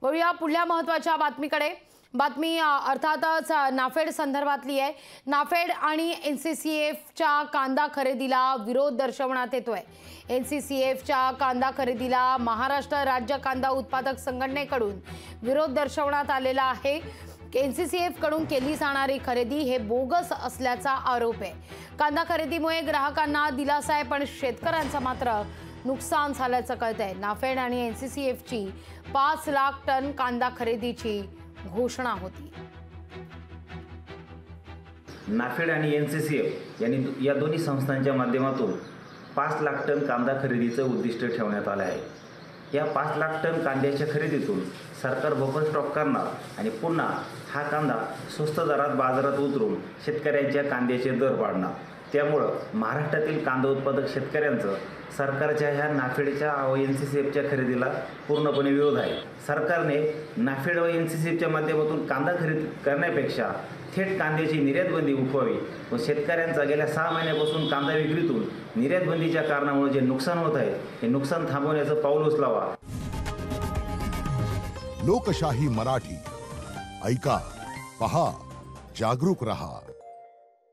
वळूया पुढल्या महत्त्वाच्या बातमीकडे। बातमी अर्थातच नाफेड संदर्भातली आहे। नाफेड आणि एनसीसीएफच्या कांदा खरेदीला विरोध दर्शवण्यात येतोय। एनसीसीएफच्या कांदा खरेदीला महाराष्ट्र राज्य कांदा उत्पादक संघटनेकडून विरोध दर्शवण्यात आलेला आहे। एनसीसीएफ कडून केली जाणारी खरेदी हे बोगस असल्याचा आरोप आहे। कांदा खरेदीमुळे ग्राहकांना दिलासा आहे, पण शेतकऱ्यांचं मात्र नुकसान झाल्याचं कळतंय। नाफेड आणि एनसीसीएफची 5 लाख टन कांदा खरेदीची घोषणा होती। नाफेड आणि एनसीसीएफ यांनी या दोन्ही संस्थांच्या माध्यमातून 5 लाख टन कांदा खरेदीचं उद्दिष्ट ठेवण्यात आलं आहे। या 5 लाख टन कांद्याच्या खरेदीतून सरकार बफर स्टॉक करणार आणि पुन्हा हा कांदा स्वस्त दरात बाजारात उतरून शेतकऱ्यांच्या कांद्याचे दर वाढणार। त्यामुळं महाराष्ट्रातील कांदा उत्पादक शेतकऱ्यांचं सरकारच्या ह्या नाफेडच्या व एनसीसीएफच्या खरेदीला पूर्णपणे विरोध आहे। सरकारने नाफेड व एनसीसीएफच्या माध्यमातून कांदा खरेदी करण्यापेक्षा थेट कांद्याची निर्यातबंदी उठवावी व शेतकऱ्यांचा गेल्या 6 महिन्यापासून कांदा विक्रीतून निर्यातबंदीच्या कारणामुळे जे नुकसान होत आहे हे नुकसान थांबवण्याचं पाऊल उचलावा। लोकशाही मराठी ऐका, पहा, जागरूक रहा।